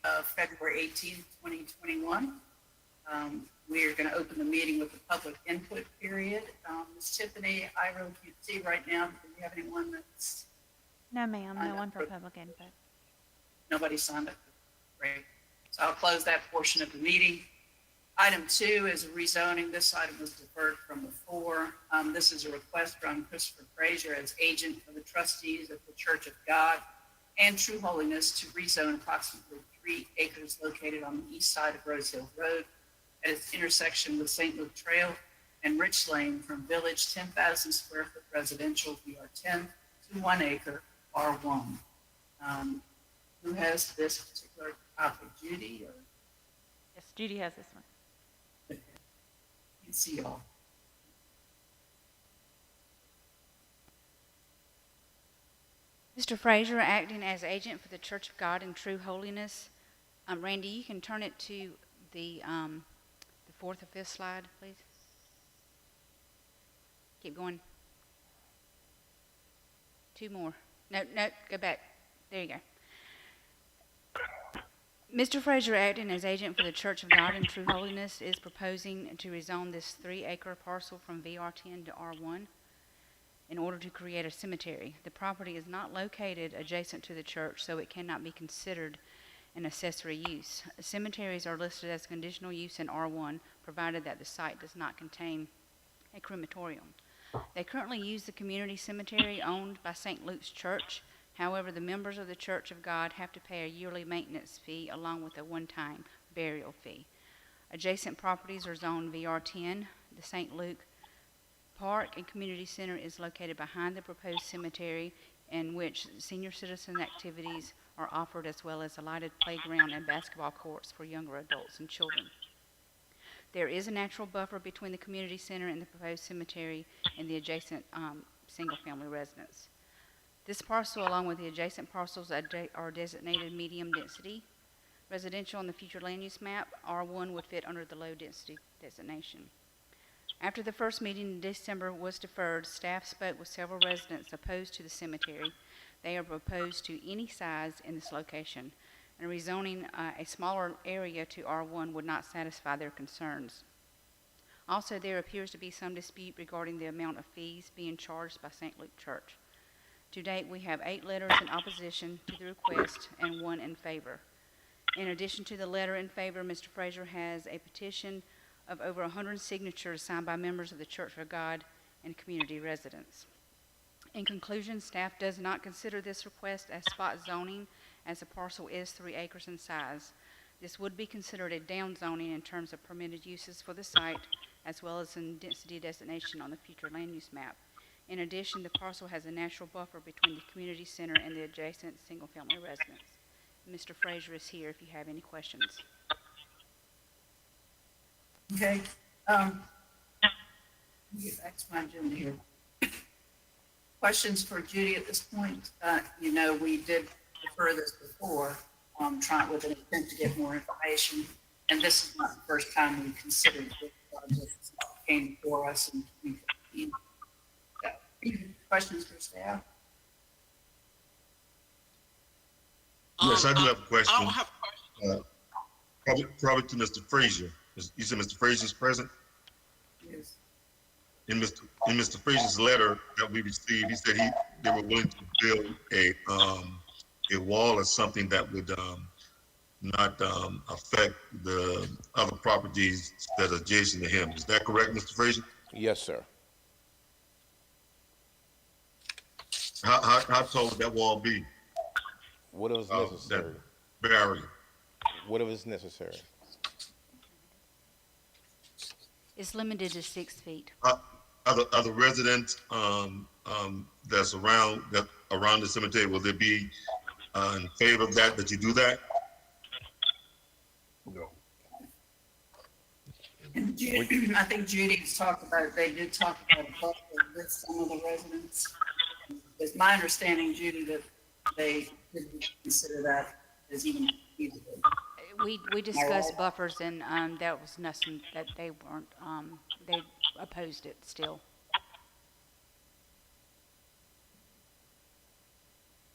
of February 18th, 2021. We are going to open the meeting with the public input period. Ms. Tiffany, I really can't see right now. Do you have anyone that's? No, ma'am. No one for public input. Nobody signed up. Great. So I'll close that portion of the meeting. Item 2 is a rezoning. This item was deferred from before. This is a request from Christopher Frazier as agent for the trustees of the Church of God and True Holiness to rezone approximately 3 acres located on the east side of Rose Hill Road at its intersection with St. Luke Trail and Rich Lane from Village 10,000 square foot residential VR10 to 1 acre R1. Who has this particular copy? Judy? Or? Yes, Judy has this one. Okay. You can see y'all. Mr. Frazier, acting as agent for the Church of God in True Holiness. Randy, you can turn it to the 4th or 5th slide, please. Keep going. 2 more. No, go back. There you go. Mr. Frazier, acting as agent for the Church of God in True Holiness, is proposing to rezone this 3-acre parcel from VR10 to R1 in order to create a cemetery. The property is not located adjacent to the church, so it cannot be considered an accessory use. Cemeteries are listed as conditional use in R1, provided that the site does not contain a crematorium. They currently use the community cemetery owned by St. Luke's Church. However, the members of the Church of God have to pay a yearly maintenance fee along with a one-time burial fee. Adjacent properties are zoned VR10. The St. Luke Park and Community Center is located behind the proposed cemetery, in which senior citizen activities are offered, as well as a lighted playground and basketball courts for younger adults and children. There is a natural buffer between the community center and the proposed cemetery and the adjacent single-family residence. This parcel, along with the adjacent parcels, are designated medium density residential on the future land use map. R1 would fit under the low density designation. After the first meeting in December was deferred, staff spoke with several residents opposed to the cemetery. They are opposed to any size in this location, and rezoning a smaller area to R1 would not satisfy their concerns. Also, there appears to be some dispute regarding the amount of fees being charged by St. Luke Church. To date, we have 8 letters in opposition to the request and 1 in favor. In addition to the letter in favor, Mr. Frazier has a petition of over 100 signatures signed by members of the Church of God and community residents. In conclusion, staff does not consider this request as spot zoning, as the parcel is 3 acres in size. This would be considered a down zoning in terms of permitted uses for the site, as well as in density designation on the future land use map. In addition, the parcel has a natural buffer between the community center and the adjacent single-family residence. Mr. Frazier is here if you have any questions. Okay. Let me get back to my agenda here. Questions for Judy at this point? You know, we did defer this before, trying with an attempt to get more information, and this is not the first time we considered this project came before us. And questions for staff? Yes, I do have a question. I have a question. Probably to Mr. Frazier. You said Mr. Frazier's present? Yes. In Mr. Frazier's letter that we received, he said they were willing to build a wall or something that would not affect the other properties that are adjacent to him. Is that correct, Mr. Frazier? Yes, sir. How tall would that wall be? Whatever is necessary. That barrier. Whatever is necessary. It's limited to 6 feet. Other residents that's around the cemetery, will they be in favor of that you do that? No. And Judy, I think Judy's talked about, they did talk about a buffer with some of the residents. It's my understanding, Judy, that they didn't consider that as even feasible. We discussed buffers, and that was nothing that they weren't, they opposed it still.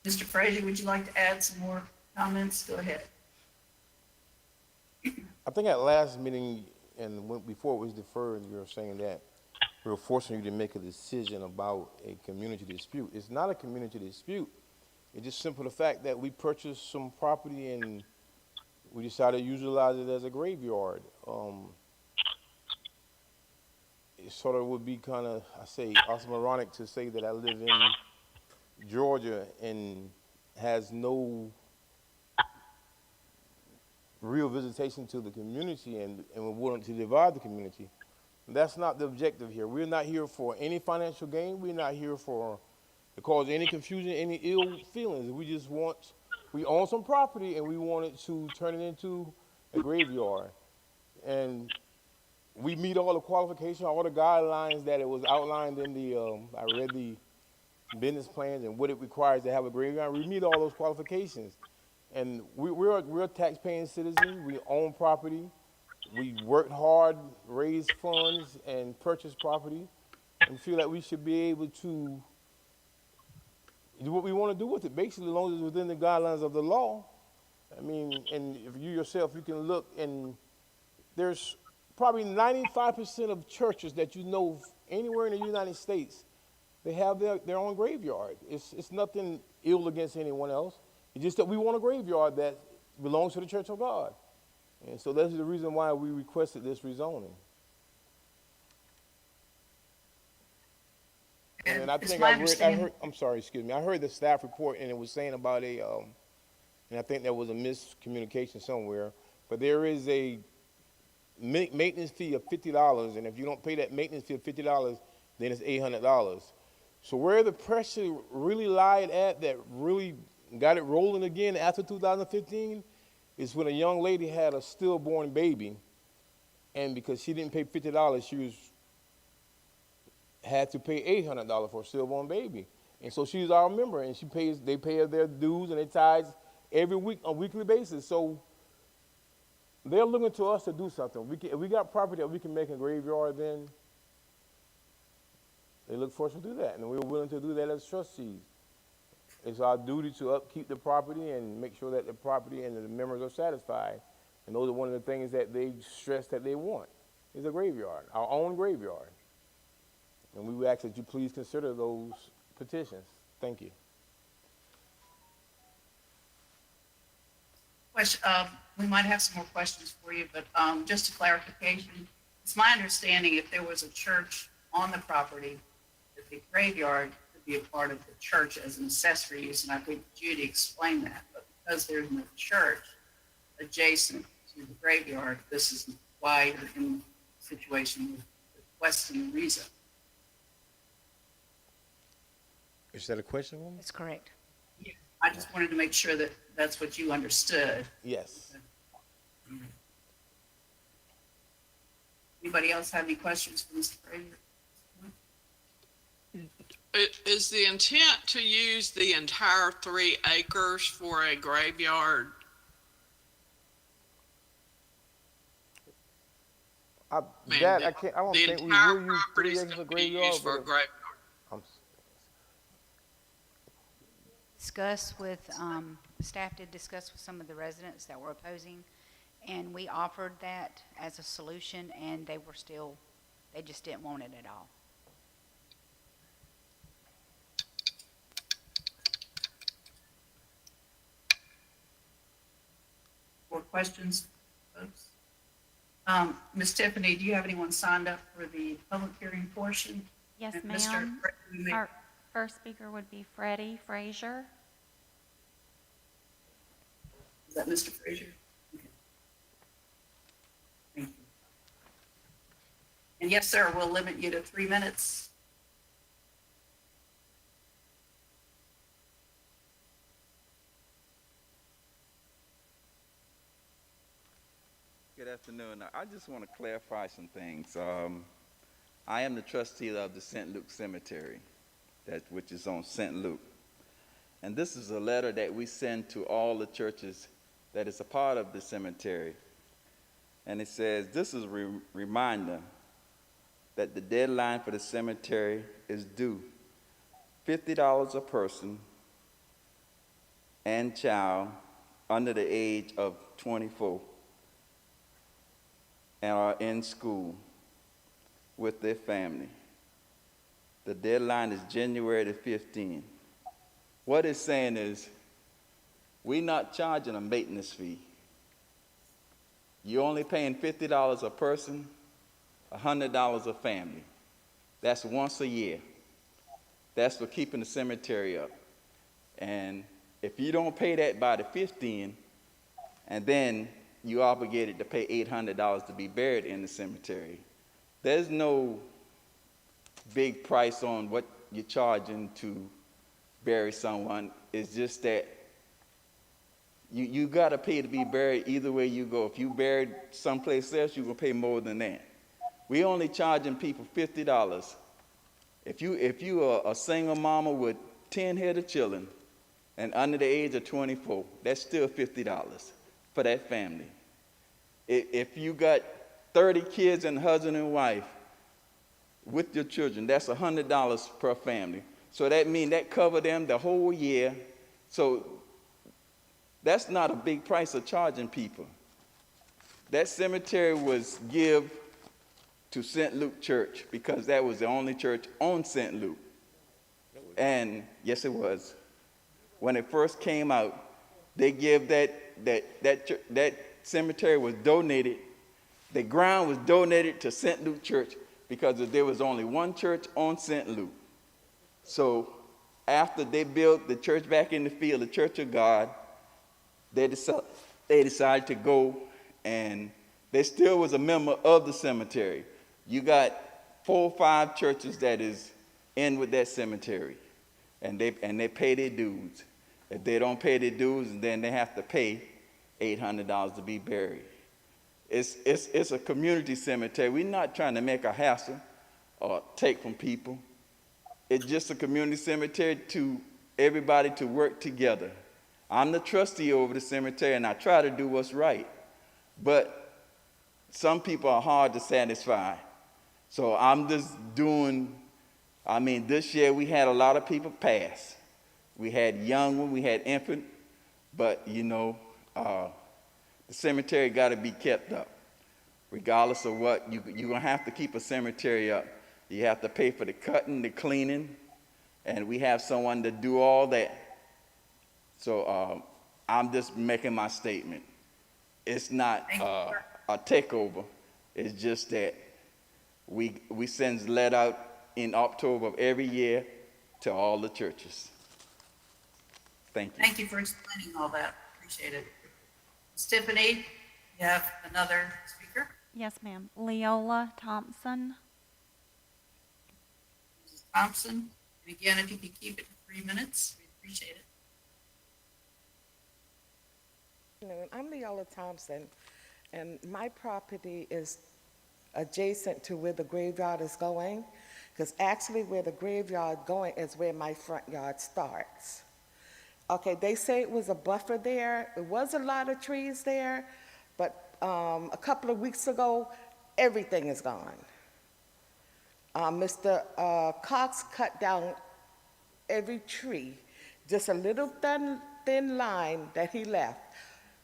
Mr. Frazier, would you like to add some more comments? Go ahead. I think at last meeting and before it was deferred, you were saying that we were forcing you to make a decision about a community dispute. It's not a community dispute. It's just simple the fact that we purchased some property and we decided to utilize it as a graveyard. It sort of would be kind of, I say, oxymoronic to say that I live in Georgia and has no real visitation to the community and we're willing to divide the community. That's not the objective here. We're not here for any financial gain. We're not here to cause any confusion, any ill feelings. We own some property and we wanted to turn it into a graveyard. And we meet all the qualifications, all the guidelines that it was outlined in I read the business plans and what it requires to have a graveyard. We meet all those qualifications. And we're tax-paying citizens. We own property. We worked hard, raised funds, and purchased property, and feel that we should be able to do what we want to do with it, basically, as long as it's within the guidelines of the law. I mean, and if you yourself, you can look, and there's probably 95% of churches that you know anywhere in the United States, they have their own graveyard. It's nothing ill against anyone else. It's just that we want a graveyard that belongs to the Church of God. And so that's the reason why we requested this rezoning. And I it's think my I understanding- heard, I'm sorry, excuse me. I heard the staff report and it was saying about and I think there was a miscommunication somewhere, but there is a maintenance fee of $50, and if you don't pay that maintenance fee of $50, then it's $800. So where the pressure really lied at that really got it rolling again after 2015 is when a young lady had a stillborn baby, and because she didn't pay $50, she had to pay $800 for a stillborn baby. And so she's our member, and they pay her their dues and their tithes every week on a weekly basis. So they're looking to us to do something. If we got property that we can make a graveyard, then they look for us to do that, and we're willing to do that as trustees. It's our duty to upkeep the property and make sure that the property and the members are satisfied. And those are one of the things that they stress that they want, is a graveyard, our own graveyard. And we would ask that you please consider those petitions. Thank you. Question, we might have some more questions for you, but just a clarification. It's my understanding if there was a church on the property, that the graveyard could be a part of the church as an accessory use, and I think Judy explained that. But because there's no church adjacent to the graveyard, this is why you're in the situation with requesting the rezone. Is that a question, woman? That's correct. Yeah, I just wanted to make sure that that's what you understood. Yes. Anybody else have any questions for Mr. Frazier? Is the intent to use the entire 3 acres for a graveyard? I mean, don't the think we entire will use 3 property's acres gonna of be graveyard. used for a graveyard. Staff did discuss with some of the residents that were opposing, and we offered that as a solution, and they just didn't want it at all. More questions, folks? Ms. Tiffany, do you have anyone signed up for the public hearing portion? Yes, And Mr. ma'am. Frazier, you may- Our first speaker would be Freddie Frazier. Is that Mr. Frazier? Okay. Thank you. And yes, sir, we'll limit you to 3 minutes. Good afternoon. I just want to clarify some things. I am the trustee of the St. Luke Cemetery, which is on St. Luke. And this is a letter that we send to all the churches that is a part of the cemetery. And it says, this is a reminder that the deadline for the cemetery is due $50 a person and child under the age of 24. and are in school with their family. The deadline is January the 15th. What it's saying is, we're not charging a maintenance fee. You're only paying $50 a person, $100 a family. That's once a year. That's for keeping the cemetery up. And if you don't pay that by the 15th, and then you're obligated to pay $800 to be buried in the cemetery, there's no big price on what you're charging to bury someone. It's just that you got to pay to be buried either way you go. If you buried someplace else, you're going to pay more than that. We only charging people $50. If you are a single mama with 10 head of children and under the age of 24, that's still $50 for that family. If you got 30 kids and husband and wife with your children, that's $100 per family. So that means that cover them the whole year. So that's not a big price of charging people. That cemetery was give to St. Luke Church because that was the only church on St. Luke. And yes, it was. When it first came out, they give that cemetery was donated. The ground was donated to St. Luke Church because there was only one church on St. Luke. So after they built the church back in the field, the Church of God, they decided to go, and they still was a member of the cemetery. You got 4 or 5 churches that is in with that cemetery, and they pay their dues. If they don't pay their dues, then they have to pay $800 to be buried. It's a community cemetery. We're not trying to make a hassle or take from people. It's just a community cemetery to everybody to work together. I'm the trustee over the cemetery, and I try to do what's right. But some people are hard to satisfy. So I'm just doing, this year we had a lot of people pass. We had young ones, we had infant, but the cemetery got to be kept up. Regardless of what, you're going to have to keep a cemetery up. You have to pay for the cutting, the cleaning, and we have someone to do all that. So I'm just making my statement. It's not a takeover. It's just that we send letter out in October of every year to all the churches. Thank you. Thank you for explaining all that. Appreciate it. Ms. Tiffany, you have another speaker? Yes, ma'am. Leola Thompson. Mrs. Thompson. And again, if you could keep it to 3 minutes, we appreciate it. I'm Leola Thompson, and my property is adjacent to where the graveyard is going, because actually where the graveyard going is where my front yard starts. Okay, they say it was a buffer there. It was a lot of trees there, but a couple of weeks ago, everything is gone. Mr. Cox cut down every tree, just a little thin line that he left.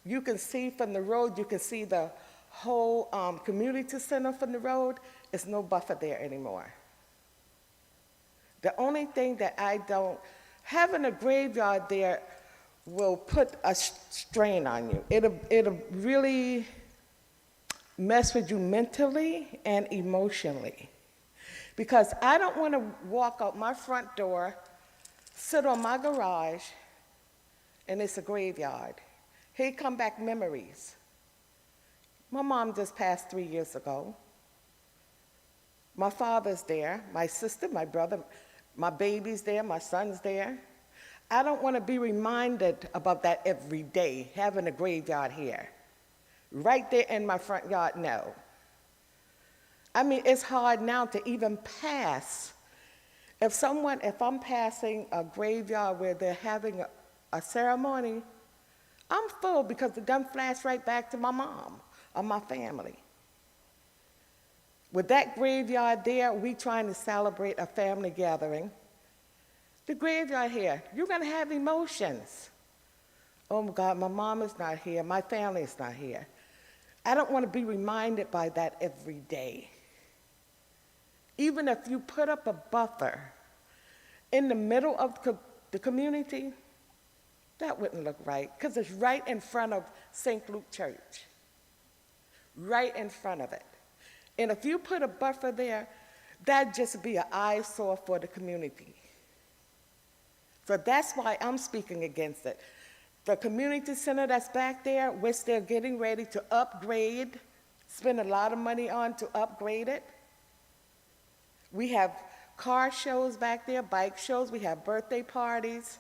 You can see from the road, you can see the whole community center from the road. There's no buffer there anymore. The only thing that having a graveyard there will put a strain on you. It'll really mess with you mentally and emotionally. Because I don't want to walk out my front door, sit on my garage, and it's a graveyard. Here come back memories. My mom just passed 3 years ago. My father's there, my sister, my brother, my baby's there, my son's there. I don't want to be reminded about that every day, having a graveyard here. Right there in my front yard, no. It's hard now to even pass. If I'm passing a graveyard where they're having a ceremony, I'm full because the gun flashed right back to my mom or my family. With that graveyard there, we trying to celebrate a family gathering. The graveyard here, you're going to have emotions. Oh my God, my mom is not here, my family is not here. I don't want to be reminded by that every day. Even if you put up a buffer in the middle of the community, that wouldn't look right, because it's right in front of St. Luke Church, right in front of it. And if you put a buffer there, that'd just be an eyesore for the community. So that's why I'm speaking against it. The community center that's back there, which they're getting ready to upgrade, spend a lot of money on to upgrade it. We have car shows back there, bike shows, we have birthday parties,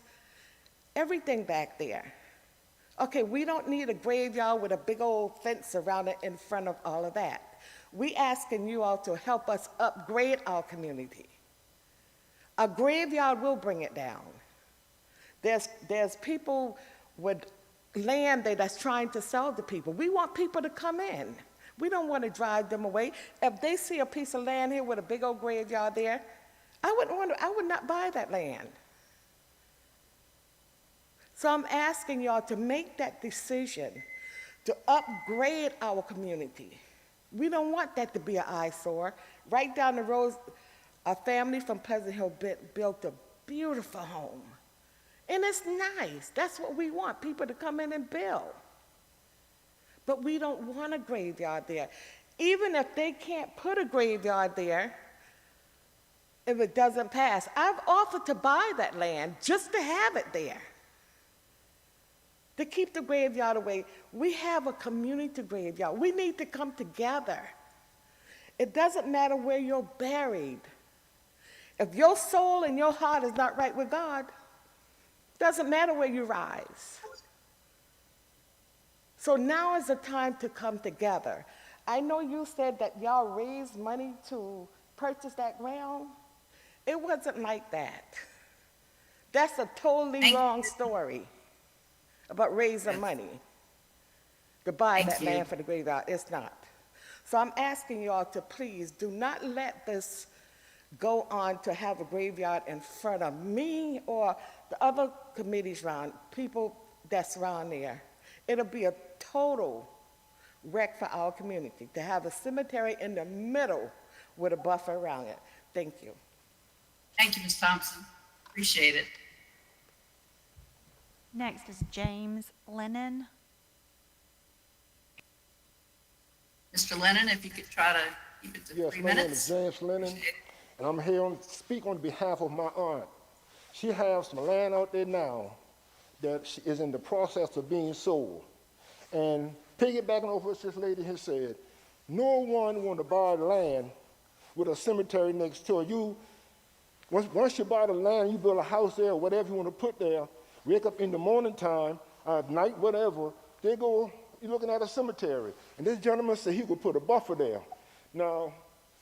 everything back there. Okay, we don't need a graveyard with a big old fence around it in front of all of that. We asking you all to help us upgrade our community. A graveyard will bring it down. There's people with land that's trying to sell to people. We want people to come in. We don't want to drive them away. If they see a piece of land here with a big old graveyard there, I would not buy that land. So I'm asking y'all to make that decision to upgrade our community. We don't want that to be an eyesore. Right down the road, a family from Pleasant Hill built a beautiful home. And it's nice. That's what we want, people to come in and build. But we don't want a graveyard there. Even if they can't put a graveyard there, if it doesn't pass, I've offered to buy that land just to have it there, to keep the graveyard away. We have a community graveyard. We need to come together. It doesn't matter where you're buried. If your soul and your heart is not right with God, doesn't matter where you rise. So now is the time to come together. I know you said that y'all raised money to purchase that ground. It wasn't like that. That's a totally wrong story about raising money to buy that land for the graveyard. It's not. So I'm asking y'all to please do not let this go on to have a graveyard in front of me or the other committees around, people that's around there. It'll be a total wreck for our community to have a cemetery in the middle with a buffer around it. Thank you. Thank you, Ms. Thompson. Appreciate it. Next is James Lennon. Mr. Lennon, if you could try to keep it to 3 minutes. Yes, my name is James Lennon, and I'm here to speak on behalf of my aunt. She has some land out there now that is in the process of being sold. And piggybacking off what this lady has said, no one want to buy land with a cemetery next to you. Once you buy the land, you build a house there, or whatever you want to put there, wake up in the morning time, at night, whatever, you're looking at a cemetery. And this gentleman said he would put a buffer there. Now,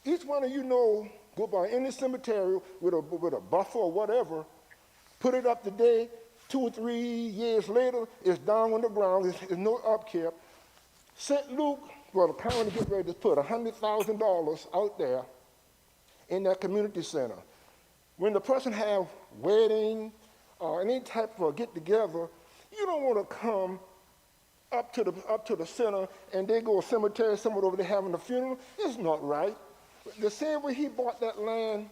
each one of you know, go by any cemetery with a buffer or whatever, put it up today, 2 or 3 years later, it's down on the ground, there's no upkeep. St. Luke, well, the county get ready to put $100,000 out there in that community center. When the person have wedding or any type of get-together, you don't want to come up to the center and they go to a cemetery, someone over there having a funeral. It's not right. The same way he bought that land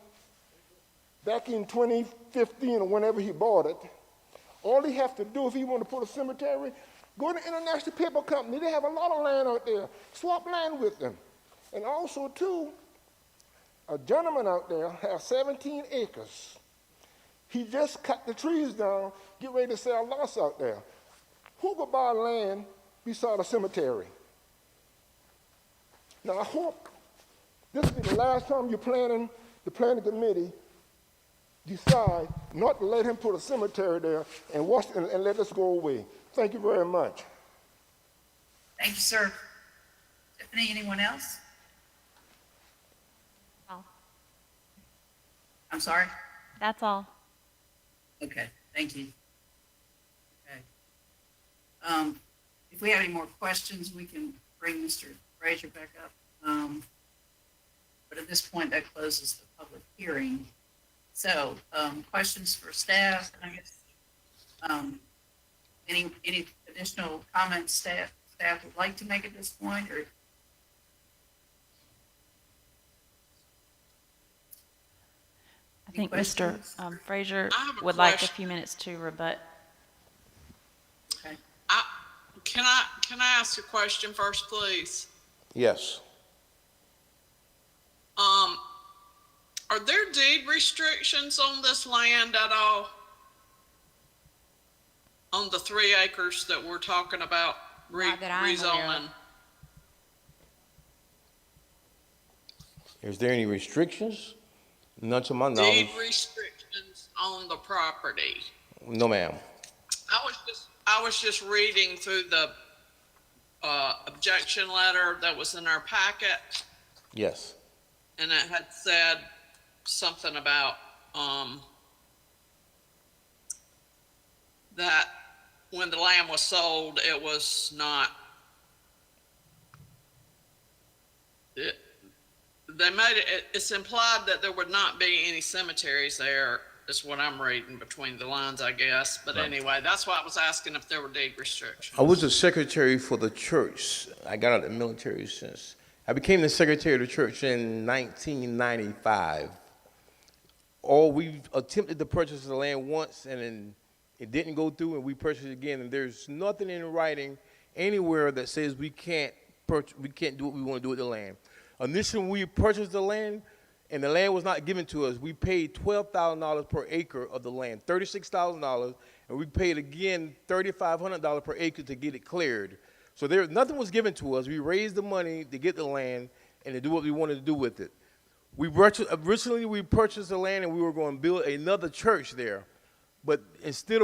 back in 2015 or whenever he bought it, all he has to do if he want to put a cemetery, go to International Paper Company. They have a lot of land out there. Swap land with them. And also, too, a gentleman out there has 17 acres. He just cut the trees down, get ready to sell lots out there. Who could buy land beside a cemetery? Now, I hope this will be the last time the planning committee decide not to let him put a cemetery there and let us go away. Thank you very much. Thank you, sir. Tiffany, anyone else? All. I'm sorry? That's all. Okay, thank you. Okay. If we have any more questions, we can bring Mr. Frazier back up. But at this point, that closes the public hearing. So, questions for staff, I guess. Any additional comments staff staff would like to make at this point, or? I think Any Mr. questions? Frazier I have a would like a question. few minutes to rebut. Okay. Can I ask a question first, please? Yes. Are there deed restrictions on this land at all? On the 3 acres that we're talking about Not that I'm aware of. rezoning? Is there any restrictions? None to my knowledge. Deed restrictions on the property. No, ma'am. I was just reading through the objection letter that was in our packet, Yes. and it had said something about that when the land was sold, it was not. They made it. It's implied that there would not be any cemeteries there. Is what I'm reading between the lines, I guess. But anyway, that's why I was asking if there were deed restrictions. I was a secretary for the church. I got out of the military since. I became the secretary of the church in 1995. We attempted to purchase the land once, and then it didn't go through, and we purchased it again. And there's nothing in writing anywhere that says we can't do what we want to do with the land. Initially, when we purchased the land, and the land was not given to us, we paid $12,000 per acre of the land, $36,000, and we paid again $3,500 per acre to get it cleared. So nothing was given to us. We raised the money to get the land and to do what we wanted to do with it. Originally, we purchased the land and we were going to build another church there. But instead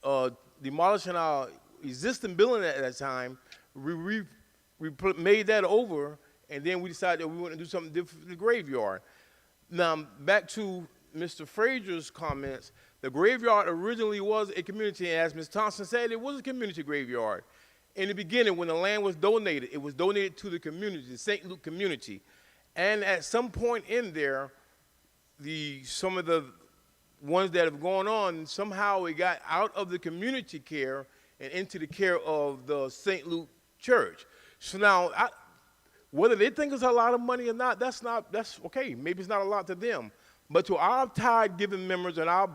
of demolishing our existing building at that time, we made that over. And then we decided that we wanted to do something different for the graveyard. Now, back to Mr. Frazier's comments, the graveyard originally was a community, and as Ms. Thompson said, it was a community graveyard. In the beginning, when the land was donated, it was donated to the community, the St. Luke community. And at some point in there, some of the ones that have gone on, somehow it got out of the community care and into the care of the St. Luke Church. So now, whether they think it's a lot of money or not, that's okay. Maybe it's not a lot to them. But to our tithe-giving members and our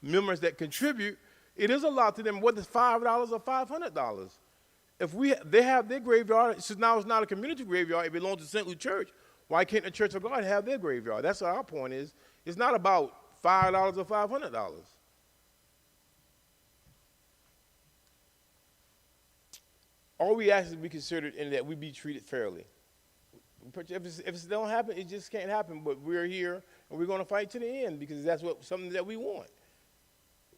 members that contribute, it is a lot to them, whether it's $5 or $500. If they have their graveyard, since now it's not a community graveyard, it belongs to St. Luke Church, why can't the Church of God have their graveyard? That's what our point is. It's not about $5 or $500. All we ask is to be considered and that we be treated fairly. If it don't happen, it just can't happen. But we're here, and we're going to fight to the end because that's something that we want.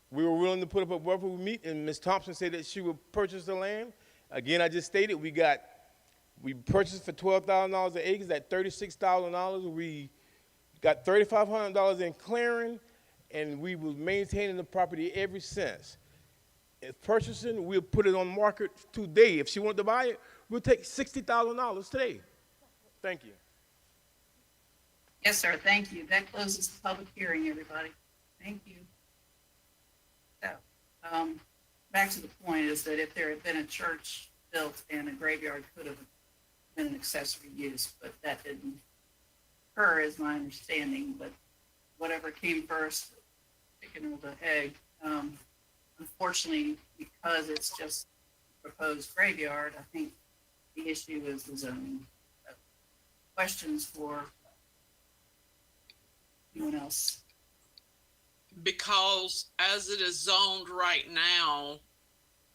We were willing to put up a wherever we meet, and Ms. Thompson said that she would purchase the land. Again, I just stated we purchased for $12,000 an acre. That's $36,000. We got $3,500 in clearing, and we was maintaining the property ever since. If purchasing, we'll put it on market today. If she wanted to buy it, we'll take $60,000 today. Thank you. Yes, sir, thank you. That closes the public hearing, everybody. Thank you. So, back to the point is that if there had been a church built and a graveyard could have been an accessory use, but that didn't occur is my understanding, but whatever came first, chicken or the egg, unfortunately, because it's just a proposed graveyard, I think the issue is the zoning. Questions for anyone else? Because as it is zoned right now,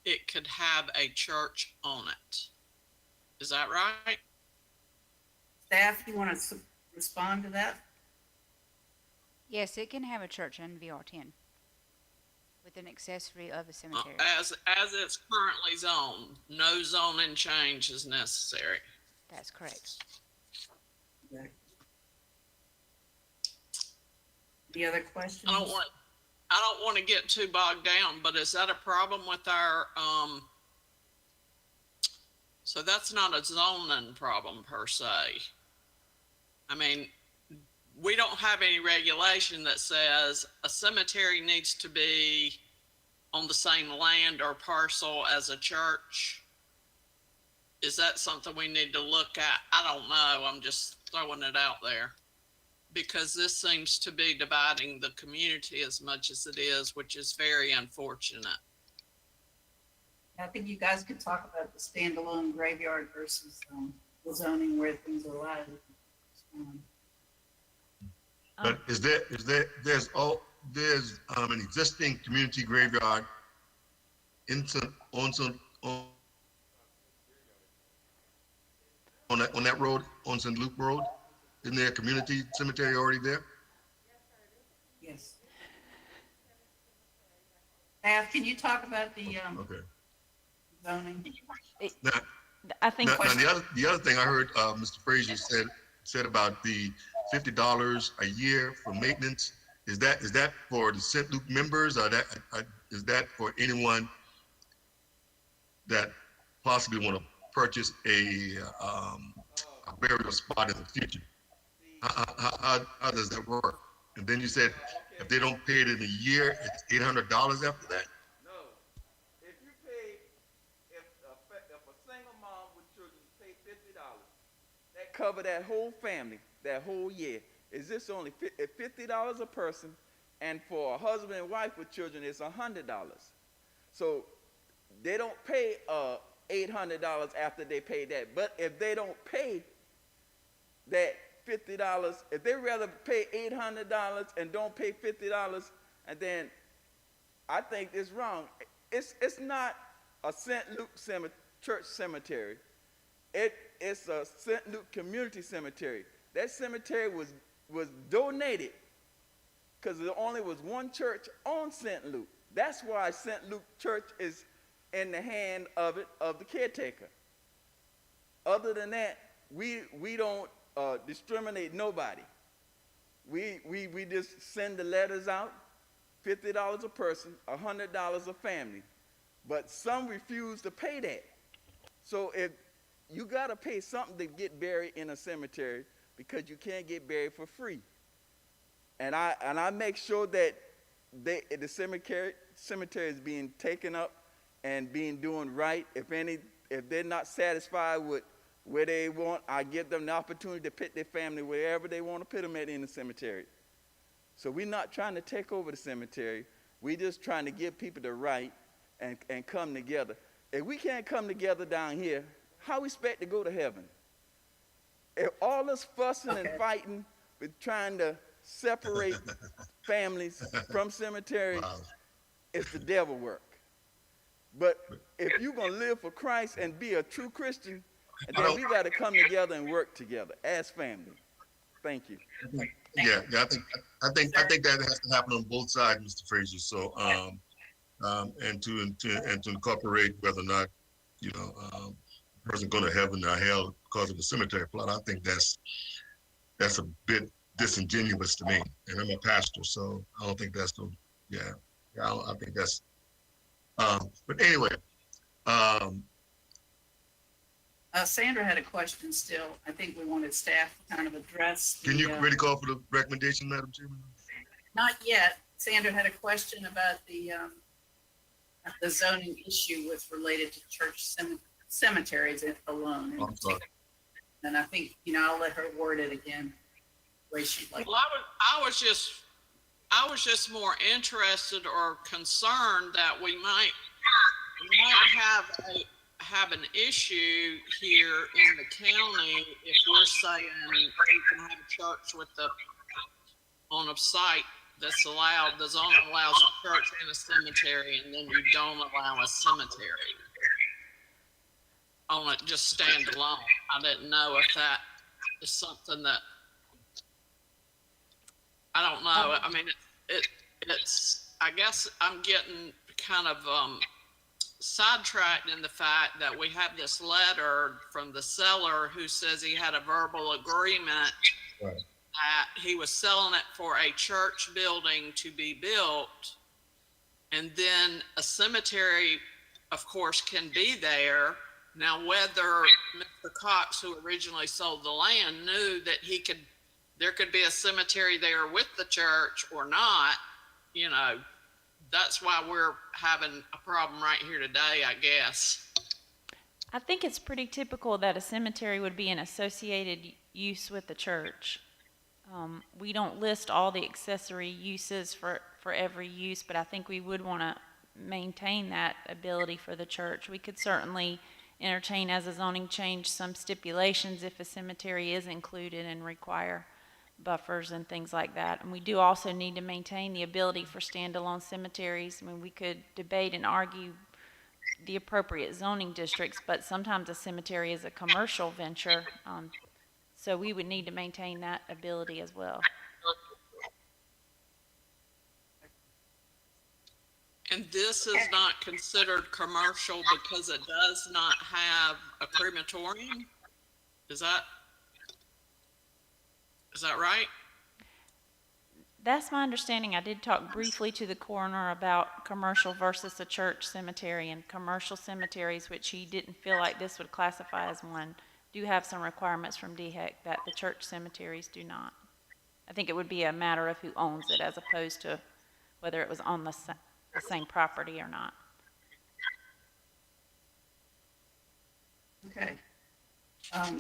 it could have a church on it. Is that right? Staff, do you want to respond to that? Yes, it can have a church in VR10 with an accessory of a cemetery. As it's currently zoned, no zoning change is necessary. That's correct. Any other questions? I don't want to get too bogged down, but is that a problem with our, so that's not a zoning problem per se. I mean, we don't have any regulation that says a cemetery needs to be on the same land or parcel as a church. Is that something we need to look at? I don't know. I'm just throwing it out there. Because this seems to be dividing the community as much as it is, which is very unfortunate. I think you guys could talk about the standalone graveyard versus the zoning where things are allowed. But there's an existing community graveyard on that road, on St. Luke Road? Isn't there a community cemetery already there? Yes. Staff, can you talk about the Okay. zoning? Now, I think, the other thing I heard Mr. Frazier said about the $50 a year for maintenance. Is that for the St. Luke members, or is that for anyone that possibly want to purchase a burial spot in the future? How does that work? And then you said if they don't pay it in a year, it's $800 after that? No. If you pay, if a single mom with children pay $50, that cover that whole family, that whole year. Is this only $50 a person? And for a husband and wife with children, it's $100. So they don't pay $800 after they pay that. But if they don't pay that $50, if they rather pay $800 and don't pay $50, and then I think it's wrong. It's not a St. Luke church cemetery. It's a St. Luke community cemetery. That cemetery was donated because there only was one church on St. Luke. That's why St. Luke Church is in the hand of the caretaker. Other than that, we don't discriminate nobody. We just send the letters out, $50 a person, $100 a family. But some refuse to pay that. So if you got to pay something to get buried in a cemetery, because you can't get buried for free. And I make sure that the cemetery is being taken up and being doing right. If they're not satisfied with where they want, I give them the opportunity to put their family wherever they want to put them at in the cemetery. So we're not trying to take over the cemetery. We're just trying to give people the right and come together. If we can't come together down here, how we expect to go to heaven? If all this fussing and fighting with trying to separate families from cemeteries, it's the devil work. But if you're going to live for Christ and be a true Christian, then we got to come together and work together as family. Thank you. Yeah. I think that has to happen on both sides, Mr. Frazier. So, and to incorporate whether or not a person going to heaven or hell because of the cemetery plot. I think that's a bit disingenuous to me. And I'm a pastor, so I don't think that's I think that's. But anyway. Sandra had a question still. I think we wanted staff to kind of address. Can you really call for the recommendation, Madam Chairman? Not yet. Sandra had a question about the zoning issue related to church cemeteries alone. I'm sorry. And I think, I'll let her word it again the way she'd like. Well, I was just more interested or concerned that we might have an issue here in the county if we're saying we can have a church on a site that's allowed, the zone allows a church in a cemetery, and then you don't allow a cemetery on it just stand alone. I didn't know if that is something that, I don't know. I mean, it's, I guess I'm getting kind of sidetracked in the fact that we have this letter from the seller who says he had a verbal agreement that he was selling it for a church building to be built, and then a cemetery, of course, can be there. Now, whether Mr. Cox, who originally sold the land, knew that there could be a cemetery there with the church or not, that's why we're having a problem right here today, I guess. I think it's pretty typical that a cemetery would be an associated use with the church. We don't list all the accessory uses for every use, but I think we would want to maintain that ability for the church. We could certainly entertain as a zoning change some stipulations if a cemetery is included and require buffers and things like that. And we do also need to maintain the ability for standalone cemeteries. I mean, we could debate and argue the appropriate zoning districts, but sometimes a cemetery is a commercial venture, so we would need to maintain that ability as well. And this is not considered commercial because it does not have a crematorium? Is that right? That's my understanding. I did talk briefly to the coroner about commercial versus a church cemetery, and commercial cemeteries, which he didn't feel like this would classify as one, do have some requirements from DHEC that the church cemeteries do not. I think it would be a matter of who owns it as opposed to whether it was on the same property or not. Okay. I'm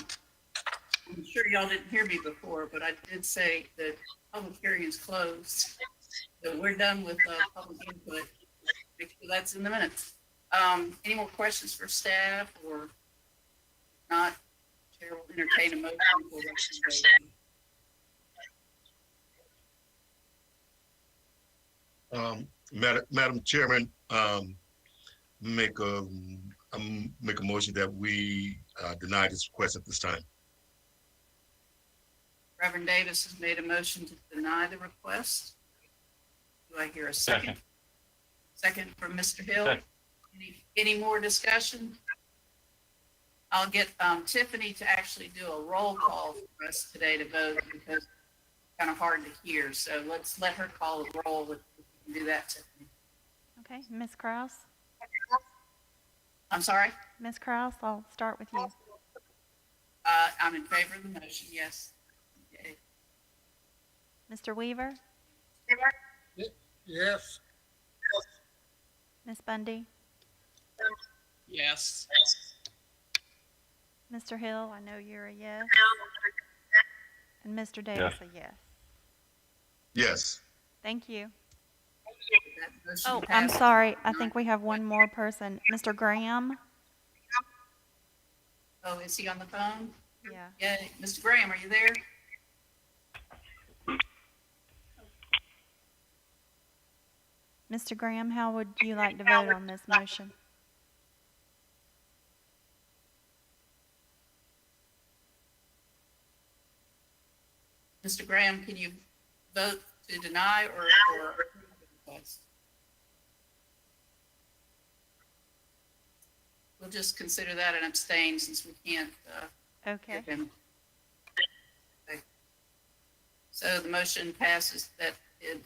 sure y'all didn't hear me before, but I did say that public hearing is closed. So we're done with public input. That's in the minutes. Any more questions for staff or not? Chair will entertain a motion for recommendation. Madam Chairman, make a motion that we deny this request at this time. Reverend Davis has made a motion to deny the request. Do I hear a second? Second from Mr. Hill. Any more discussion? I'll get Tiffany to actually do a roll call for us today to vote because it's kind of hard to hear. So let's let her call a roll if we can do that, Tiffany. Okay, Ms. Kraus? I'm sorry? Ms. Kraus, I'll start with you. I'm in favor of the motion, yes. Okay. Mr. Weaver? Yes. Ms. Bundy? Yes. Mr. Hill, I know you're a yes. And Mr. Davis, a yes. Yes. Thank you. That motion Oh, I'm passes. sorry. I think we have one more person. Mr. Graham? Oh, is he on the phone? Yeah. Yeah, Mr. Graham, are you there? Mr. Graham, how would you like to vote on this motion? Mr. Graham, can you vote to deny or approve the request? We'll just consider that an abstain since we can't Okay. give him. Okay. So the motion passes that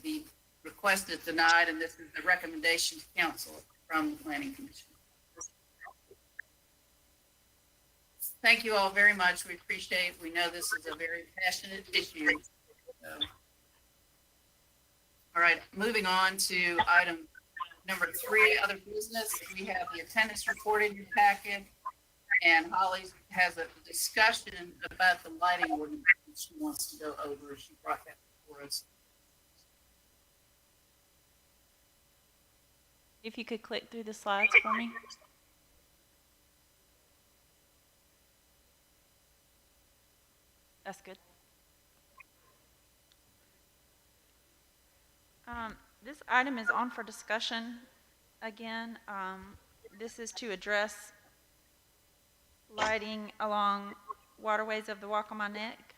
the request is denied, and this is the recommendation to council from the Planning Commission. Thank you all very much. We appreciate it. We know this is a very passionate issue. So. All right, moving on to item number 3, other business. We have the attendance report in your packet, and Holly has a discussion about the lighting ordinance that she wants to go over. She brought that for us. If you could click through the slides for me. That's good. This item is on for discussion again. This is to address lighting along waterways of the Waccamaw Neck.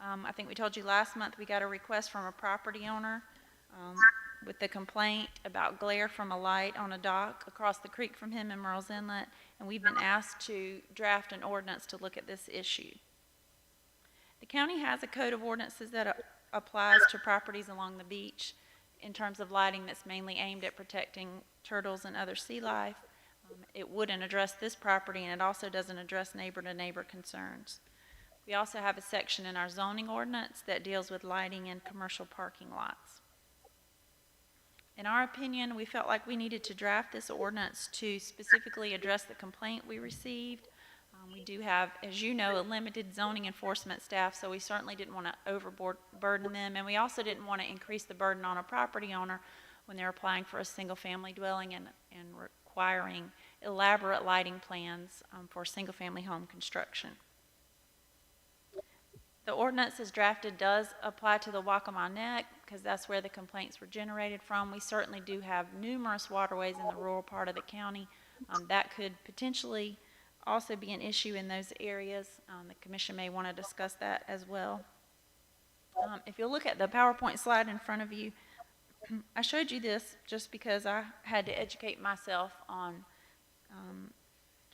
I think we told you last month we got a request from a property owner with the complaint about glare from a light on a dock across the creek from him in Merle's Inlet, and we've been asked to draft an ordinance to look at this issue. The county has a code of ordinances that applies to properties along the beach in terms of lighting that's mainly aimed at protecting turtles and other sea life. It wouldn't address this property, and it also doesn't address neighbor-to-neighbor concerns. We also have a section in our zoning ordinance that deals with lighting in commercial parking lots. In our opinion, we felt like we needed to draft this ordinance to specifically address the complaint we received. We do have, as you know, a limited zoning enforcement staff, so we certainly didn't want to overburden them, and we also didn't want to increase the burden on a property owner when they're applying for a single-family dwelling and requiring elaborate lighting plans for single-family home construction. The ordinance as drafted does apply to the Waccamaw Neck because that's where the complaints were generated from. We certainly do have numerous waterways in the rural part of the county. That could potentially also be an issue in those areas. The commission may want to discuss that as well. If you look at the PowerPoint slide in front of you, I showed you this just because I had to educate myself on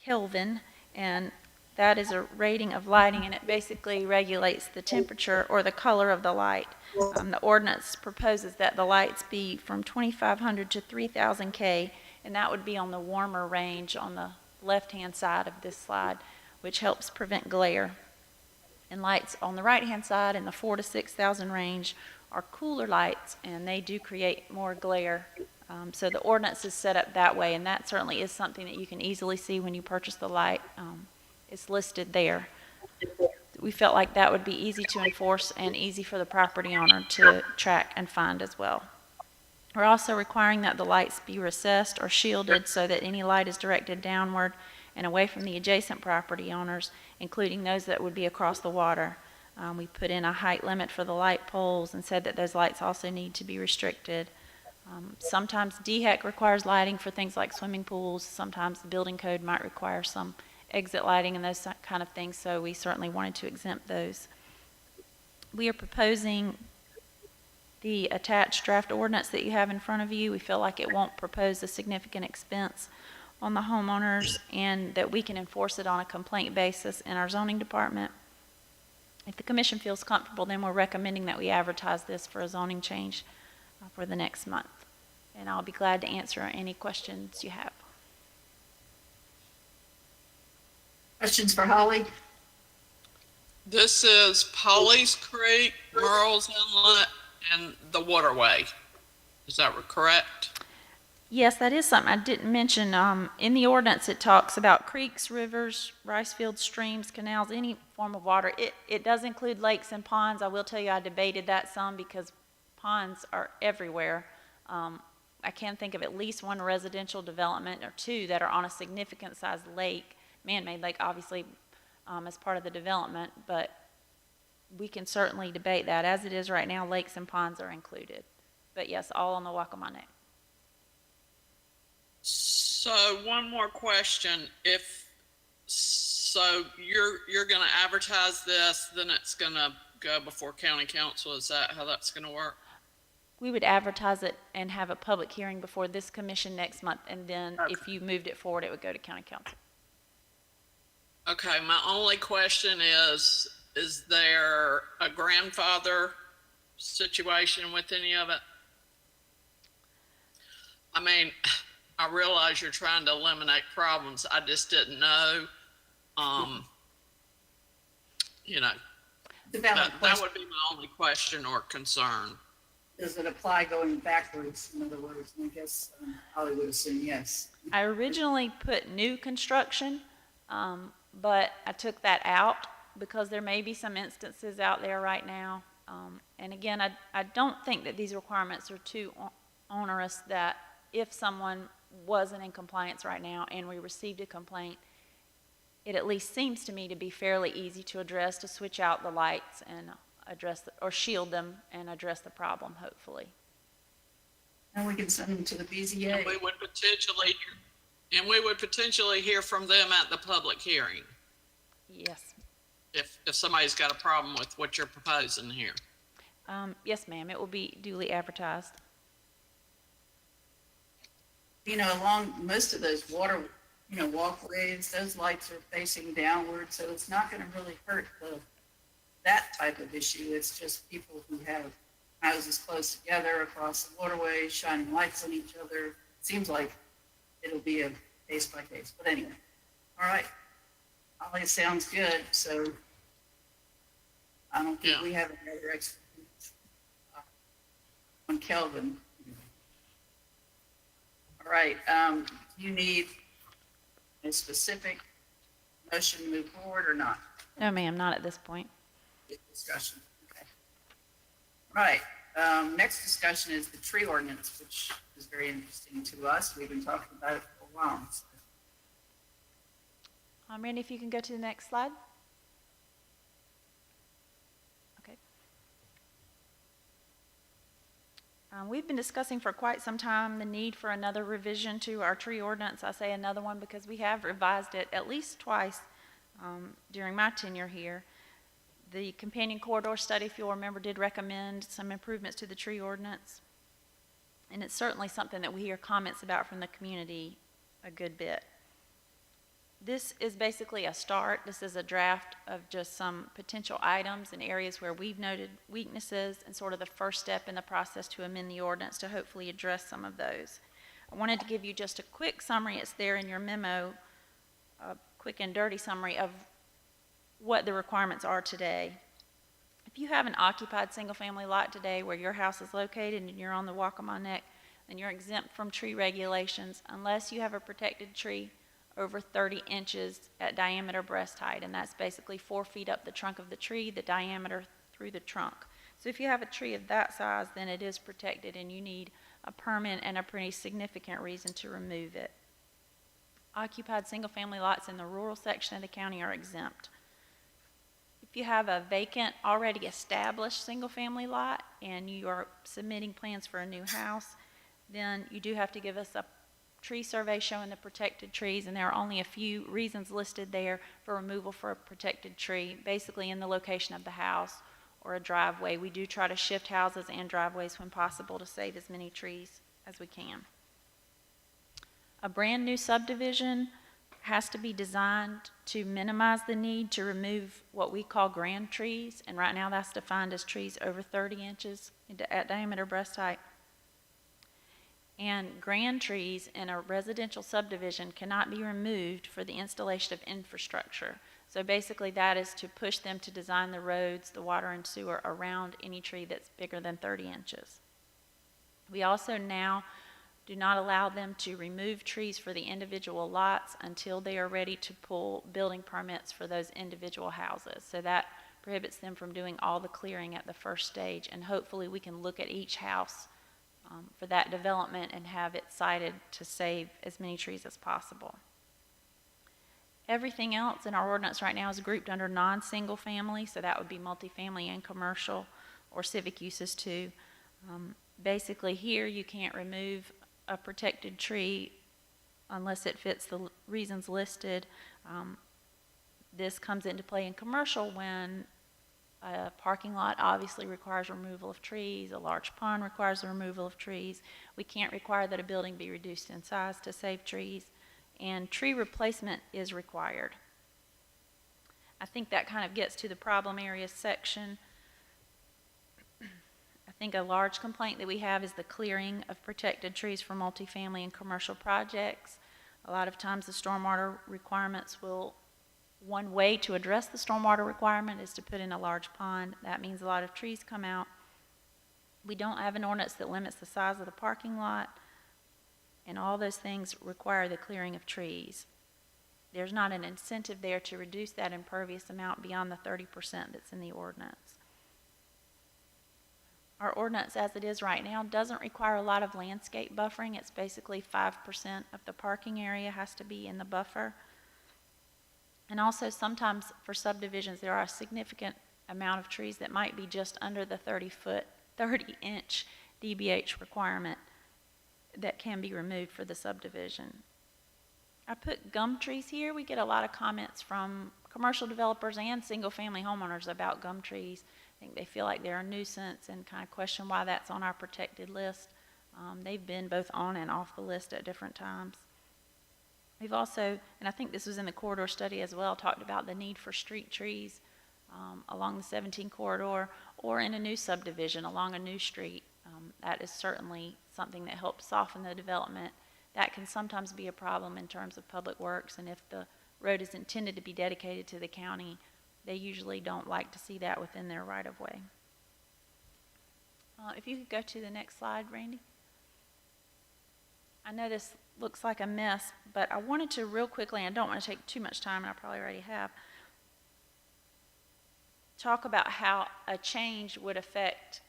Kelvin, and that is a rating of lighting, and it basically regulates the temperature or the color of the light. The ordinance proposes that the lights be from 2,500 to 3,000 K, and that would be on the warmer range on the left-hand side of this slide, which helps prevent glare. And lights on the right-hand side in the 4,000 to 6,000 range are cooler lights, and they do create more glare. So the ordinance is set up that way, and that certainly is something that you can easily see when you purchase the light. It's listed there. We felt like that would be easy to enforce and easy for the property owner to track and find as well. We're also requiring that the lights be recessed or shielded so that any light is directed downward and away from the adjacent property owners, including those that would be across the water. We put in a height limit for the light poles and said that those lights also need to be restricted. Sometimes DHEC requires lighting for things like swimming pools. Sometimes the building code might require some exit lighting and those kind of things, so we certainly wanted to exempt those. We are proposing the attached draft ordinance that you have in front of you. We feel like it won't propose a significant expense on the homeowners and that we can enforce it on a complaint basis in our zoning department. If the commission feels comfortable, then we're recommending that we advertise this for a zoning change for the next month. And I'll be glad to answer any questions you have. Questions for Holly? This is Polly's Creek, Merle's Inlet, and the waterway. Is that correct? Yes, that is something I didn't mention. In the ordinance, it talks about creeks, rivers, rice fields, streams, canals, any form of water. It does include lakes and ponds. I will tell you I debated that some because ponds are everywhere. I can think of at least one residential development or two that are on a significant sized lake, man-made lake, obviously, as part of the development, but we can certainly debate that. As it is right now, lakes and ponds are included. But yes, all on the Waccamaw Neck. So one more question. So you're going to advertise this, then it's going to go before county council. Is that how that's going to work? We would advertise it and have a public hearing before this commission next month, and then if you moved it forward, it would go to county council. Okay, my only question is there a grandfather situation with any of it? I mean, I realize you're trying to eliminate problems. I just didn't know, that would be my only question or concern. Does it apply going backwards? In other words, I guess Holly would assume yes. I originally put new construction, but I took that out because there may be some instances out there right now. And again, I don't think that these requirements are too onerous, that if someone wasn't in compliance right now and we received a complaint, it at least seems to me to be fairly easy to address, to switch out the lights and address or shield them and address the problem, hopefully. And we can send them to the BZA. And we would potentially hear from them at the public hearing. Yes. If somebody's got a problem with what you're proposing here. Yes, ma'am. It will be duly advertised. Along most of those water, walkways, those lights are facing downward, so it's not going to really hurt that type of issue. It's just people who have houses close together across the waterway, shining lights on each other. Seems like it'll be a case by case. But anyway, all right. Holly, sounds good. So I don't think we have any other expertise on Kelvin. All right, you need a specific motion to move forward or not? No, ma'am, not at this point. Discussion, okay. All right, next discussion is the tree ordinance, which is very interesting to us. We've been talking about it for a while. So, Randy, if you can go to the next slide. Okay. We've been discussing for quite some time the need for another revision to our tree ordinance. I say another one because we have revised it at least twice during my tenure here. The companion corridor study, if you'll remember, did recommend some improvements to the tree ordinance. And it's certainly something that we hear comments about from the community a good bit. This is basically a start. This is a draft of just some potential items and areas where we've noted weaknesses and sort of the first step in the process to amend the ordinance to hopefully address some of those. I wanted to give you just a quick summary. It's there in your memo, a quick and dirty summary of what the requirements are today. If you have an occupied single-family lot today where your house is located and you're on the Waccamaw Neck, then you're exempt from tree regulations unless you have a protected tree over 30 inches at diameter breast height, and that's basically 4 feet up the trunk of the tree, the diameter through the trunk. So if you have a tree of that size, then it is protected and you need a permit and a pretty significant reason to remove it. Occupied single-family lots in the rural section of the county are exempt. If you have a vacant, already established single-family lot and you are submitting plans for a new house, then you do have to give us a tree survey showing the protected trees, and there are only a few reasons listed there for removal for a protected tree, basically in the location of the house or a driveway. We do try to shift houses and driveways when possible to save as many trees as we can. A brand new subdivision has to be designed to minimize the need to remove what we call grand trees, and right now that's defined as trees over 30 inches at diameter breast height. And grand trees in a residential subdivision cannot be removed for the installation of infrastructure. So basically that is to push them to design the roads, the water and sewer around any tree that's bigger than 30 inches. We also now do not allow them to remove trees for the individual lots until they are ready to pull building permits for those individual houses. So that prohibits them from doing all the clearing at the first stage, and hopefully we can look at each house for that development and have it sited to save as many trees as possible. Everything else in our ordinance right now is grouped under non-single family, so that would be multifamily and commercial or civic uses too. Basically here you can't remove a protected tree unless it fits the reasons listed. This comes into play in commercial when a parking lot obviously requires removal of trees. A large pond requires the removal of trees. We can't require that a building be reduced in size to save trees, and tree replacement is required. I think that kind of gets to the problem areas section. I think a large complaint that we have is the clearing of protected trees for multifamily and commercial projects. A lot of times the stormwater requirements will one way to address the stormwater requirement is to put in a large pond. That means a lot of trees come out. We don't have an ordinance that limits the size of the parking lot, and all those things require the clearing of trees. There's not an incentive there to reduce that impervious amount beyond the 30% that's in the ordinance. Our ordinance as it is right now doesn't require a lot of landscape buffering. It's basically 5% of the parking area has to be in the buffer. And also sometimes for subdivisions there are a significant amount of trees that might be just under the 30-inch DBH requirement that can be removed for the subdivision. I put gum trees here. We get a lot of comments from commercial developers and single-family homeowners about gum trees. I think they feel like they're a nuisance and kind of question why that's on our protected list. They've been both on and off the list at different times. We've also, and I think this was in the corridor study as well, talked about the need for street trees along the 17 corridor or in a new subdivision along a new street. That is certainly something that helps soften the development. That can sometimes be a problem in terms of public works, and if the road is intended to be dedicated to the county, they usually don't like to see that within their right-of-way. If you could go to the next slide, Randy. I know this looks like a mess, but I wanted to real quickly, and I don't want to take too much time, and I probably already have, talk about how a change would affect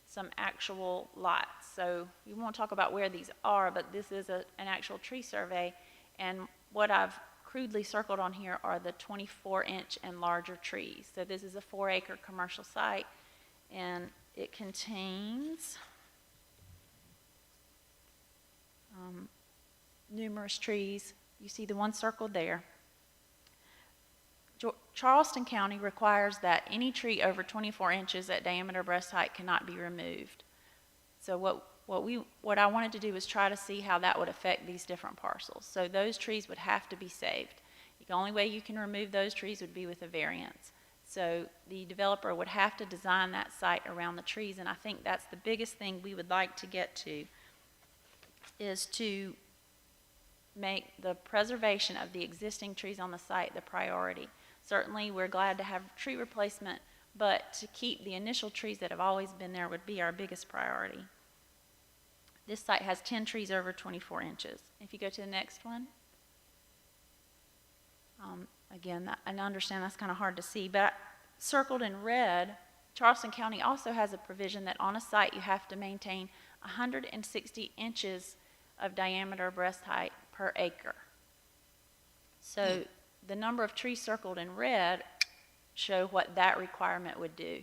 some actual lots. So we won't talk about where these are, but this is an actual tree survey, and what I've crudely circled on here are the 24-inch and larger trees. So this is a 4-acre commercial site, and it contains numerous trees. You see the one circled there. Charleston County requires that any tree over 24 inches at diameter breast height cannot be removed. So what I wanted to do was try to see how that would affect these different parcels. So those trees would have to be saved. The only way you can remove those trees would be with a variance. So the developer would have to design that site around the trees, and I think that's the biggest thing we would like to get to, is to make the preservation of the existing trees on the site the priority. Certainly, we're glad to have tree replacement, but to keep the initial trees that have always been there would be our biggest priority. This site has 10 trees over 24 inches. If you go to the next one. Again, I understand that's kind of hard to see, but circled in red, Charleston County also has a provision that on a site you have to maintain 160 inches of diameter breast height per acre. So the number of trees circled in red show what that requirement would do.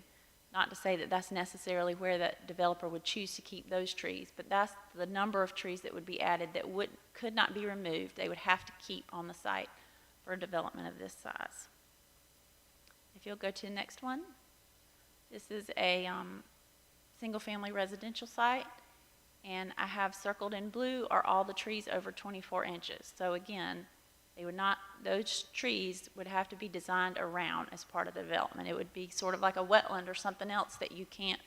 Not to say that that's necessarily where the developer would choose to keep those trees, but that's the number of trees that would be added that could not be removed. They would have to keep on the site for a development of this size. If you'll go to the next one. This is a single-family residential site, and I have circled in blue are all the trees over 24 inches. So again, those trees would have to be designed around as part of the development. It would be sort of like a wetland or something else that you can't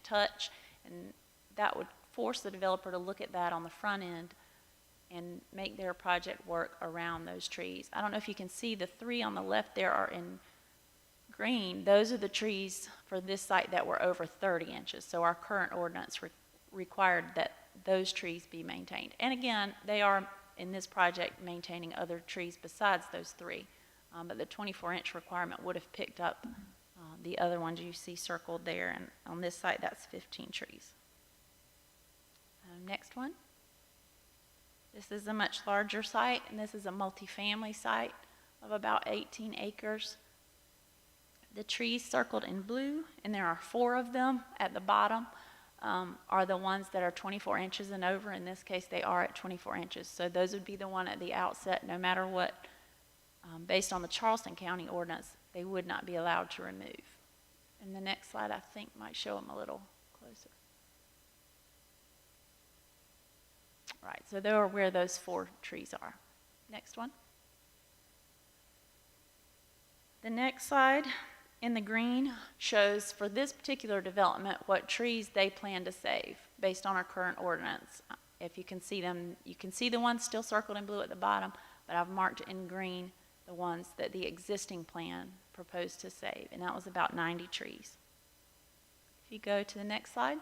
touch, and that would force the developer to look at that on the front end and make their project work around those trees. I don't know if you can see the 3 on the left there are in green. Those are the trees for this site that were over 30 inches. So our current ordinance required that those trees be maintained. And again, they are in this project maintaining other trees besides those 3. But the 24-inch requirement would have picked up the other ones you see circled there. And on this site, that's 15 trees. Next one. This is a much larger site, and this is a multifamily site of about 18 acres. The trees circled in blue, and there are 4 of them at the bottom, are the ones that are 24 inches and over. In this case, they are at 24 inches. So those would be the one at the outset, no matter what, based on the Charleston County ordinance, they would not be allowed to remove. And the next slide, I think, might show them a little closer. Right, so there are where those 4 trees are. Next one. The next slide in the green shows for this particular development what trees they plan to save based on our current ordinance. If you can see them, you can see the ones still circled in blue at the bottom, but I've marked in green the ones that the existing plan proposed to save, and that was about 90 trees. If you go to the next slide.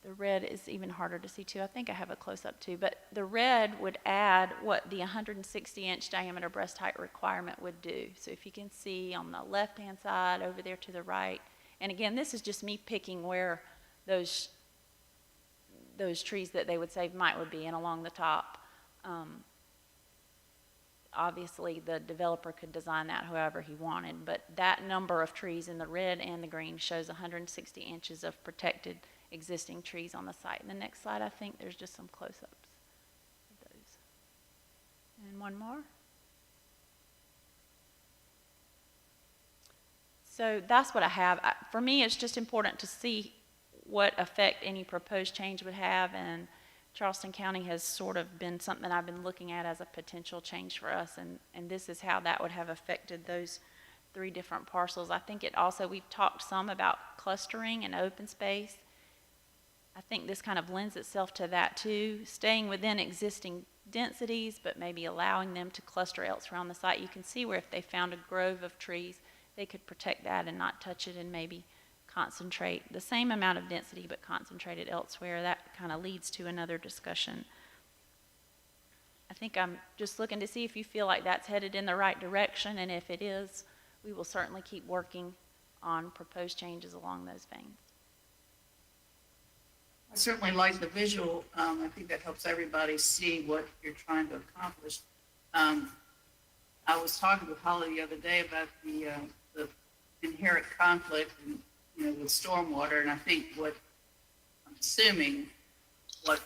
The red is even harder to see too. I think I have a close-up too, but the red would add what the 160-inch diameter breast height requirement would do. So if you can see on the left-hand side over there to the right, and again, this is just me picking where those trees that they would save would be, and along the top. Obviously, the developer could design that however he wanted, but that number of trees in the red and the green shows 160 inches of protected existing trees on the site. And the next slide, I think there's just some close-ups of those. And one more. So that's what I have. For me, it's just important to see what effect any proposed change would have, and Charleston County has sort of been something I've been looking at as a potential change for us, and this is how that would have affected those 3 different parcels. I think it also, we've talked some about clustering and open space. I think this kind of lends itself to that too, staying within existing densities, but maybe allowing them to cluster elsewhere on the site. You can see where if they found a grove of trees, they could protect that and not touch it and maybe concentrate the same amount of density but concentrate it elsewhere. That kind of leads to another discussion. I think I'm just looking to see if you feel like that's headed in the right direction, and if it is, we will certainly keep working on proposed changes along those veins. I certainly like the visual. I think that helps everybody see what you're trying to accomplish. I was talking with Holly the other day about the inherent conflict with stormwater, and I think what I'm assuming what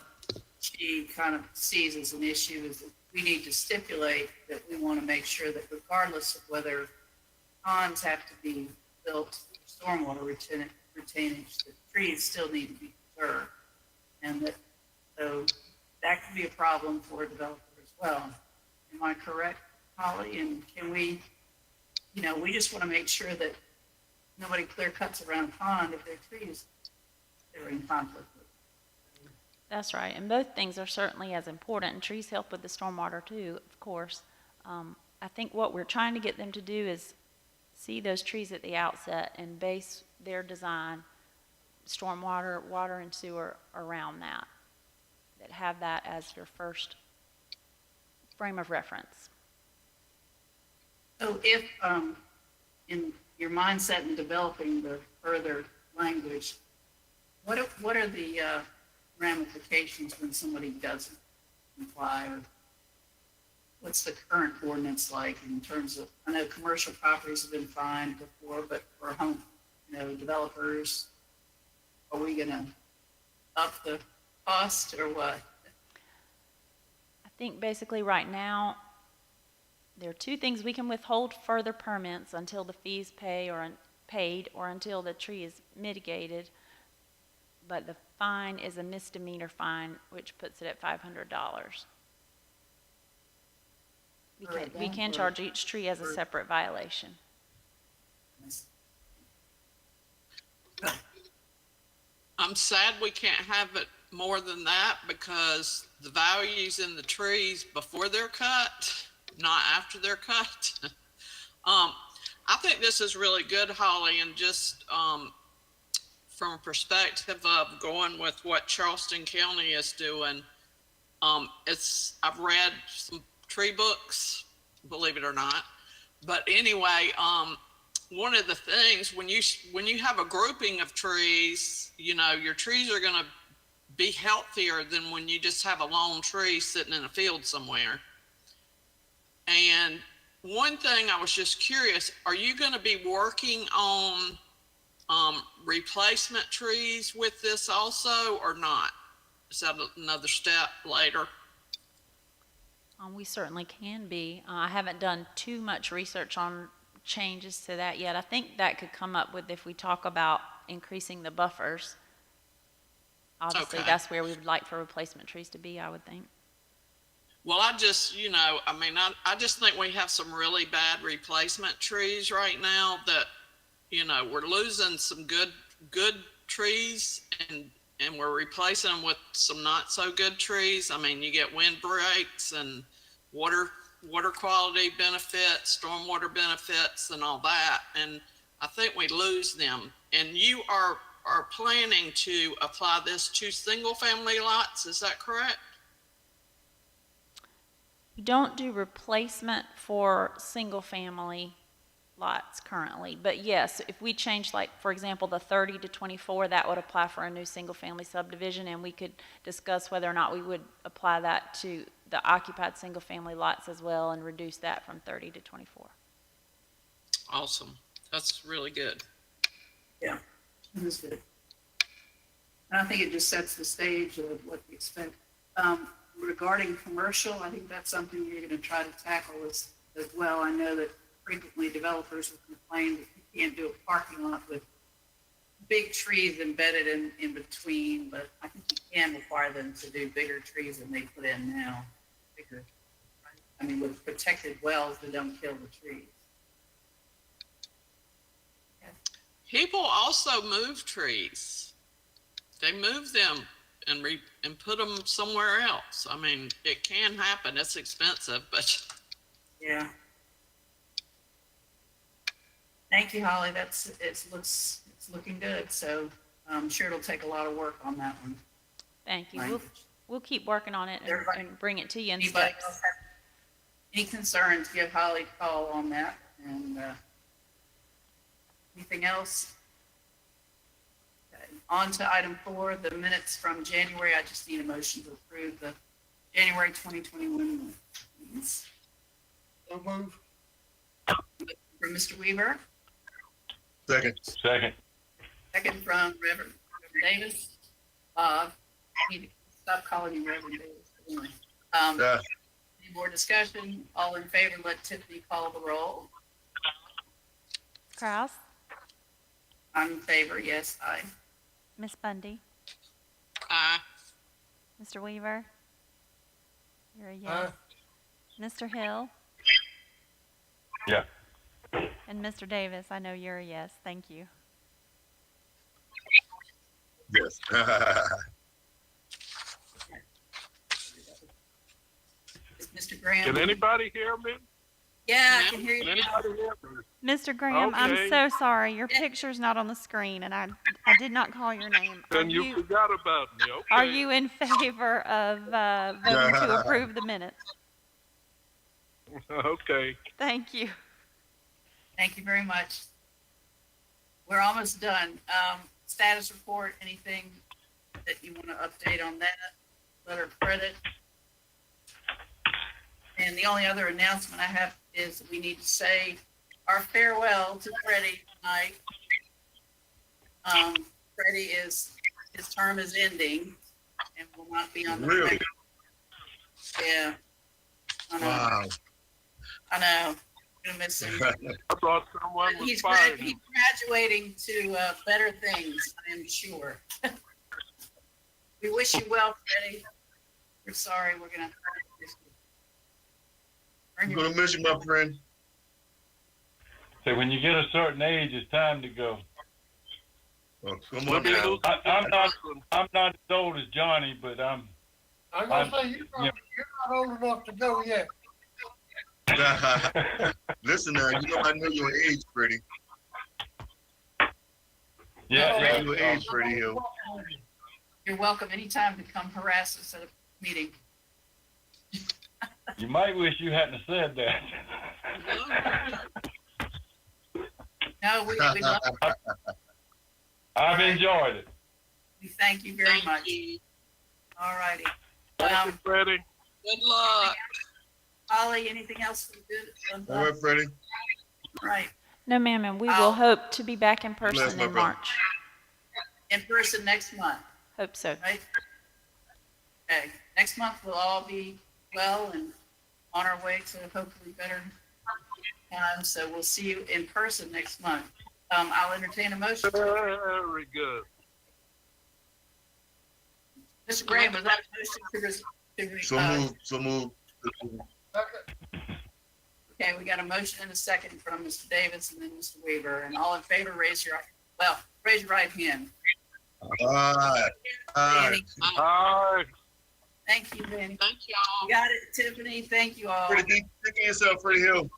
she kind of sees as an issue is that we need to stipulate that we want to make sure that regardless of whether ponds have to be built for stormwater retainage, the trees still need to be preserved. And that, so that could be a problem for a developer as well. Am I correct, Holly? And can we, we just want to make sure that nobody clear cuts around a pond if their trees are in conflict with. That's right, and both things are certainly as important, and trees help with the stormwater too, of course. I think what we're trying to get them to do is see those trees at the outset and base their design, stormwater, water, and sewer around that have that as your first frame of reference. So if, in your mindset in developing the further language, what are the ramifications when somebody doesn't comply, or what's the current ordinance like in terms of, I know commercial properties have been fined before, but for home, developers, are we gonna up the cost or what? I think basically right now, there are two things: we can withhold further permits until the fees paid or until the tree is mitigated. But the fine is a misdemeanor fine, which puts it at $500. We can charge each tree as a separate violation. I'm sad we can't have it more than that, because the value's in the trees before they're cut, not after they're cut. I think this is really good, Holly, and just from a perspective of going with what Charleston County is doing, I've read some tree books, believe it or not. But anyway, one of the things when you have a grouping of trees, your trees are going to be healthier than when you just have a lone tree sitting in a field somewhere. And one thing I was just curious, are you going to be working on replacement trees with this also, or not? Is that another step later? We certainly can be. I haven't done too much research on changes to that yet. I think that could come up with if we talk about increasing the buffers. Obviously, Okay. That's where we would like for replacement trees to be, I would think. Well, I just, I just think we have some really bad replacement trees right now that, we're losing some good trees and we're replacing them with some not so good trees. I mean, you get wind breaks and water quality benefits, stormwater benefits, and all that. And I think we lose them. And you are planning to apply this to single family lots, is that correct? We don't do replacement for single family lots currently, but yes, if we change, like, for example, the 30 to 24, that would apply for a new single family subdivision, and we could discuss whether or not we would apply that to the occupied single family lots as well and reduce that from 30 to 24. Awesome. That's really good. Yeah, that is good. And I think it just sets the stage of what we expect. Regarding commercial, I think that's something you're going to try to tackle as well. I know that frequently developers will complain that you can't do a parking lot with big trees embedded in between, but I think you can require them to do bigger trees than they put in now. Bigger, right? I mean, with protected wells that don't kill the trees. Yeah. People also move trees. They move them and put them somewhere else. I mean, it can happen. It's expensive, but Yeah. Thank you, Holly. It's it's looking good. So I'm sure it'll take a lot of work on that one. Thank you. Language. We'll keep working on it Everybody- and bring it to you in Anybody steps. else have any concerns, give Holly a call on that. And anything else? Okay. On to item 4, the minutes from January. I just need a motion to approve the January 2021 minutes. So move. From Mr. Weaver, Second. Second. second from Reverend Davis. I need to stop calling you Reverend Davis. Anyway, Yeah. any more discussion? All in favor, let Tiffany call the roll. Kraus, I'm in favor, yes, aye. Miss Bundy, Aye. Mr. Weaver. You're a yes. Mr. Hill. Yeah. And Mr. Davis, I know you're a yes. Thank you. Yes. Is Mr. Graham? Can anybody hear me? Yeah, I can hear Can you now. anybody hear me? Mr. Graham, Okay. I'm so sorry. Your picture's not on the screen, and I did not call your name. Then you forgot about me, okay? Are you in favor of voting to approve the minutes? Okay. Thank you. Thank you very much. We're almost done. Status report, anything that you want to update on that? Letter of credit? And the only other announcement I have is we need to say our farewell to Freddie tonight. Freddie his term is ending and will not be on the. Really? Yeah. I know. Wow. I know. I'm gonna miss him. I thought someone was He's fired. he's graduating to better things, I am sure. We wish you well, Freddie. We're sorry, we're gonna miss you. I'm gonna miss you, my friend. So when you get a certain age, it's time to go. Oh, come on Look, now. I'm not as old as Johnny, but I'm I'm gonna say you're not old enough to go yet. Listen now, you know I know your age, Freddie. yeah. I know your age, Freddie Hill. You're welcome anytime to come harass us at a meeting. You might wish you hadn't said that. No, we love you. I've enjoyed it. We thank you very Thank much. you. All righty. Thank you, Freddie. Good luck. Holly, anything else for good? All right, Freddie. All right, No, ma'am, and we I'll- will hope to be back in Bless person my in brother. March. in person next month, Hope so. right? Okay, next month we'll all be well and on our way to hopefully better times. So we'll see you in person next month. I'll entertain a motion. Very good. Mr. Graham, was that a motion to So move. Okay, we got a motion and a second from Mr. Davis and then Mr. Weaver, and all in favor, raise your right hand. All right. Danny, All right. thank you, Danny. Thank y'all. You got it, Tiffany, thank you all. Freddie, think of yourself, Freddie Hill.